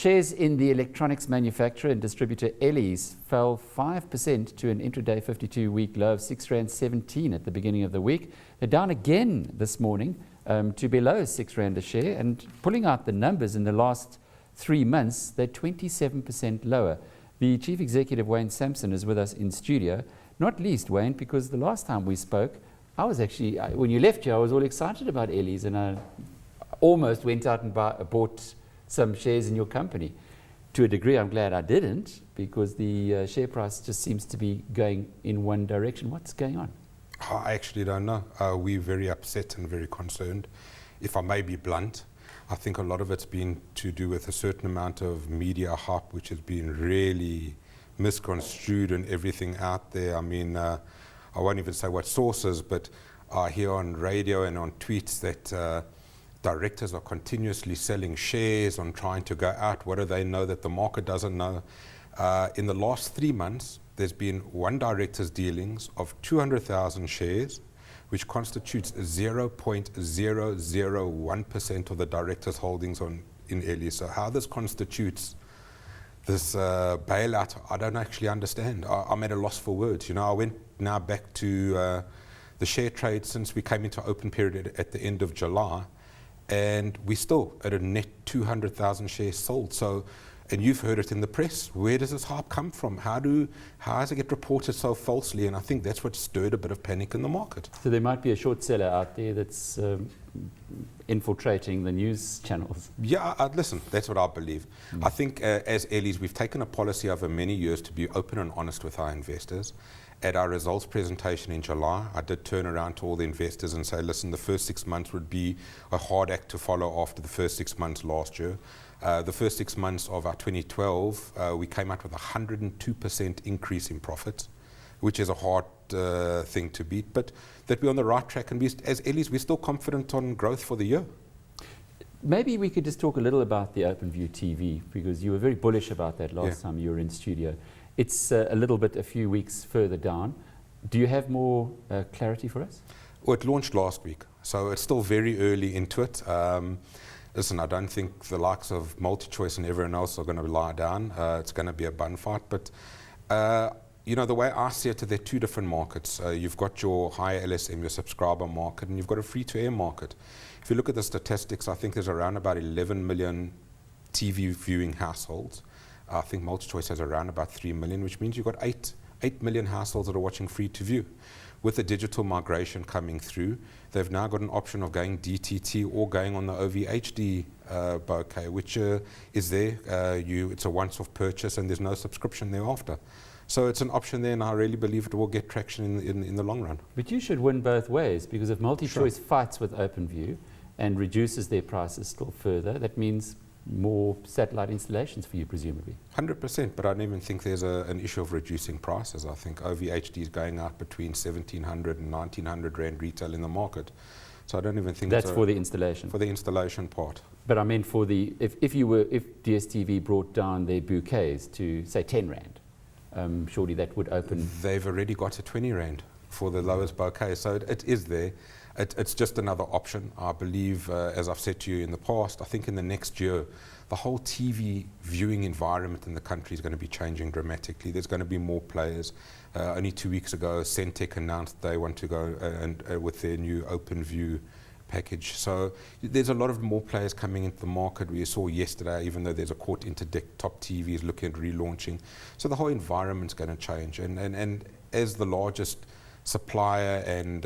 Shares in the electronics manufacturer and distributor Ellies fell 5% to an intra-day 52-week low of R6.17 at the beginning of the week. They're down again this morning to below R6 a share, and pulling out the numbers in the last 3 months, they're 27% lower. The Chief Executive, Wayne Samson, is with us in studio. Not least, Wayne, because the last time we spoke, I was actually, when you left here, I was all excited about Ellies, and I almost went out and bought some shares in your company. To a degree, I'm glad I didn't, because the share price just seems to be going in one direction. What's going on? I actually don't know. We're very upset and very concerned. If I may be blunt, I think a lot of it's been to do with a certain amount of media hype, which has been really misconstrued and everything out there. I mean, I won't even say what sources, but I hear on radio and on tweets that directors are continuously selling shares on trying to go out. What do they know that the market doesn't know? In the last 3 months, there's been one director's dealings of 200,000 shares, which constitutes 0.001% of the director's holdings in Ellies. So how this constitutes this bailout, I don't actually understand. I'm at a loss for words. You know, I went now back to the share trade since we came into open period at the end of July, and we're still at a net 200,000 shares sold. So, and you've heard it in the press. Where does this hype come from? How does it get reported so falsely? And I think that's what stirred a bit of panic in the market. So there might be a short seller out there that's infiltrating the news channels. Yeah, listen, that's what I believe. I think as Ellies, we've taken a policy over many years to be open and honest with our investors. At our results presentation in July, I did turn around to all the investors and say, listen, the first 6 months would be a hard act to follow after the first 6 months last year. The first 6 months of our 2012, we came out with a 102% increase in profits, which is a hard thing to beat, but that we're on the right track, and we, as Ellies, we're still confident on growth for the year. Maybe we could just talk a little about the OpenView TV, because you were very bullish about that last time you were in studio. It's a few weeks further down. Do you have more clarity for us? Well, it launched last week, so it's still very early into it. Listen, I don't think the likes of MultiChoice and everyone else are going to lie down. It's going to be a bun fight, but you know, the way I see it, there are two different markets. You've got your higher LSM, your subscriber market, and you've got a free-to-air market. If you look at the statistics, I think there's around about 11 million TV viewing households. I think MultiChoice has around about 3 million, which means you've got 8 million households that are watching free-to-view. With the digital migration coming through, they've now got an option of going DTT or going on the OVHD bouquet, which is there. It's a once-off purchase and there's no subscription thereafter. So it's an option there, and I really believe it will get traction in the long run. But you should win both ways, because if MultiChoice fights with OpenView and reduces their prices still further, that means more satellite installations for you, presumably. 100%, but I don't even think there's an issue of reducing prices. I think OVHD is going out between 1,700 and 1,900 Rand retail in the market. So I don't even think that's for the installation. For the installation part. But I mean, for the if DSTV brought down their bouquets to say 10 Rand, surely that would open. They've already got a 20 Rand for the lowest bouquet, so it is there. It's just another option. I believe, as I've said to you in the past, I think in the next year, the whole TV viewing environment in the country is going to be changing dramatically. There's going to be more players. Only 2 weeks ago, Centec announced they want to go with their new OpenView package. So there's a lot of more players coming into the market. We saw yesterday, even though there's a court interdict, Top TV is looking at relaunching. So the whole environment's going to change. And as the largest supplier and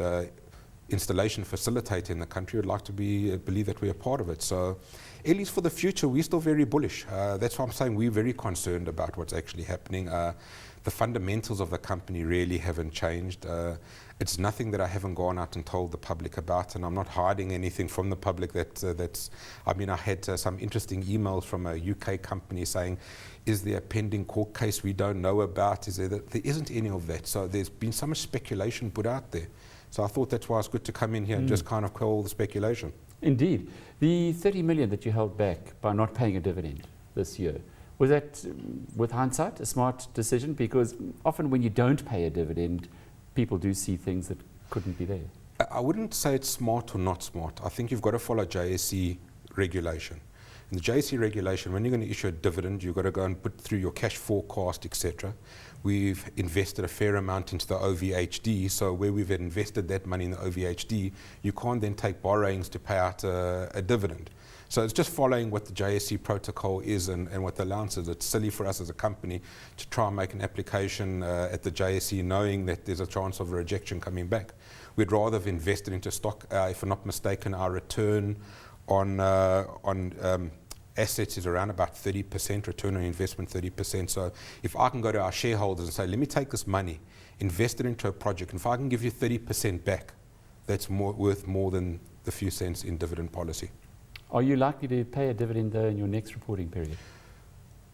installation facilitator in the country, would like to believe that we're a part of it. So at least for the future, we're still very bullish. That's why I'm saying we're very concerned about what's actually happening. The fundamentals of the company really haven't changed. It's nothing that I haven't gone out and told the public about, and I'm not hiding anything from the public. I mean, I had some interesting emails from a UK company saying, is there a pending court case we don't know about? There isn't any of that. So there's been so much speculation put out there. So I thought that's why it's good to come in here and just kind of call the speculation. Indeed. The 30 million that you held back by not paying a dividend this year, was that, with hindsight, a smart decision? Because often when you don't pay a dividend, people do see things that couldn't be there. I wouldn't say it's smart or not smart. I think you've got to follow JSE regulation. In the JSE regulation, when you're going to issue a dividend, you've got to go and put through your cash forecast, etc. We've invested a fair amount into the OVHD, so where we've invested that money in the OVHD, you can't then take borrowings to pay out a dividend. So it's just following what the JSE protocol is and what the allowance is. It's silly for us as a company to try and make an application at the JSE knowing that there's a chance of a rejection coming back. We'd rather have invested into stock. If I'm not mistaken, our return on assets is around about 30%, return on investment 30%. So if I can go to our shareholders and say, let me take this money, invest it into a project, and if I can give you 30% back, that's worth more than the few cents in dividend policy. Are you likely to pay a dividend though in your next reporting period?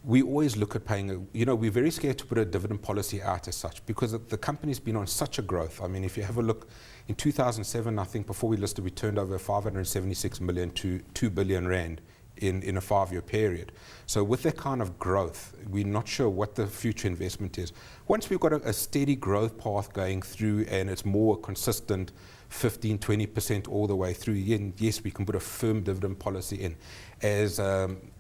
We always look at paying, we're very scared to put a dividend policy out as such because the company's been on such a growth. I mean, if you have a look, in 2007, I think before we listed, we turned over 576 million to 2 billion rand in a 5-year period. So with that kind of growth, we're not sure what the future investment is. Once we've got a steady growth path going through and it's more consistent, 15, 20% all the way through, yes, we can put a firm dividend policy in. As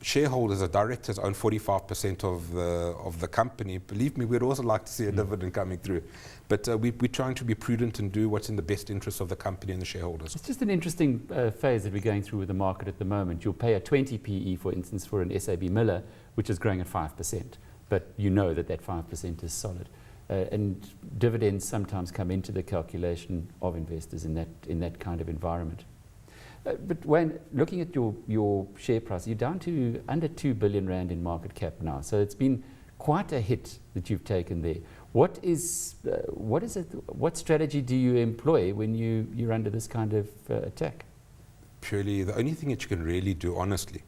shareholders, as directors own 45% of the company, believe me, we'd also like to see a dividend coming through. But we're trying to be prudent and do what's in the best interest of the company and the shareholders. It's just an interesting phase that we're going through with the market at the moment. You'll pay a 20 PE, for instance, for an SAB Miller, which is growing at 5%. But you know that 5% is solid. And dividends sometimes come into the calculation of investors in that kind of environment. But when looking at your share price, you're down to under 2 billion rand in market cap now. So it's been quite a hit that you've taken there. What strategy do you employ when you're under this kind of attack? Purely, the only thing that you can really do, honestly,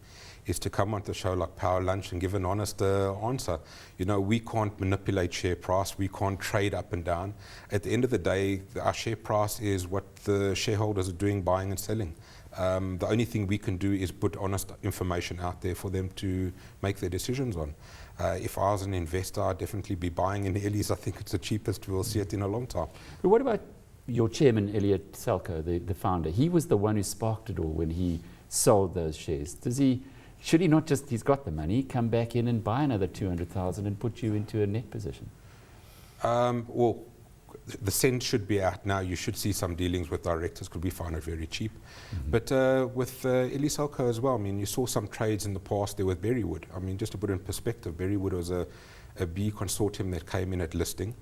is to come onto a show like Power Lunch and give an honest answer. We can't manipulate share price. We can't trade up and down. At the end of the day, our share price is what the shareholders are doing, buying and selling. The only thing we can do is put honest information out there for them to make their decisions on. If I was an investor, I'd definitely be buying in Ellies. I think it's the cheapest. We'll see it in a long time. But what about your chairman, Elliot Salko, the founder? He was the one who sparked it all when he sold those shares. Should he not just, he's got the money, come back in and buy another 200,000 and put you into a net position? Well, the sense should be out now. You should see some dealings with directors because we find it very cheap. But with Ellies Holdings as well, I mean, you saw some trades in the past there with Berrywood. I mean, just to put it in perspective, Berrywood was a B consortium that came in at listing.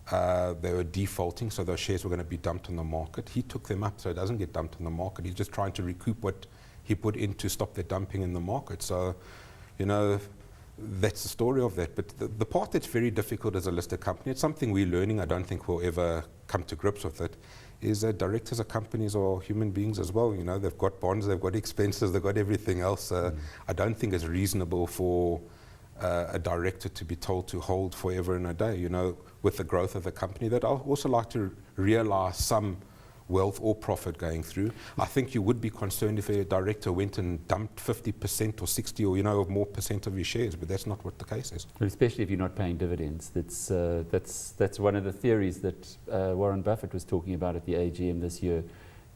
They were defaulting, so those shares were going to be dumped on the market. He took them up so it doesn't get dumped on the market. He's just trying to recoup what he put in to stop the dumping in the market. So, that's the story of that. But the part that's very difficult as a listed company, it's something we're learning, I don't think we'll ever come to grips with it, is that directors of companies are human beings as well. They've got bonds, they've got expenses, they've got everything else. I don't think it's reasonable for a director to be told to hold forever and a day, with the growth of the company. That I'd also like to realize some wealth or profit going through. I think you would be concerned if a director went and dumped 50% or 60 or more percent of your shares, but that's not what the case is. Especially if you're not paying dividends. That's one of the theories that Warren Buffett was talking about at the AGM this year.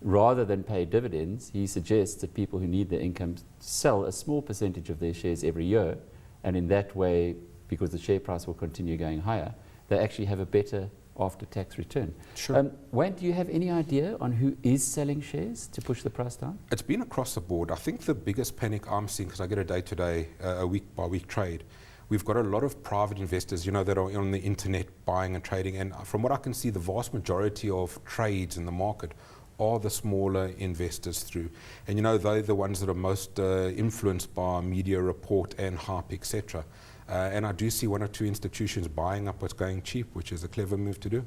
Rather than pay dividends, he suggests that people who need the income sell a small percentage of their shares every year, and in that way, because the share price will continue going higher, they actually have a better after-tax return. Sure. Wayne, do you have any idea on who is selling shares to push the price down? It's been across the board. I think the biggest panic I'm seeing, because I get a day-to-day, a week-by-week trade, we've got a lot of private investors, that are on the internet buying and trading. And from what I can see, the vast majority of trades in the market are the smaller investors through. And they're the ones that are most influenced by media report and hype, etc. And I do see one or two institutions buying up what's going cheap, which is a clever move to do.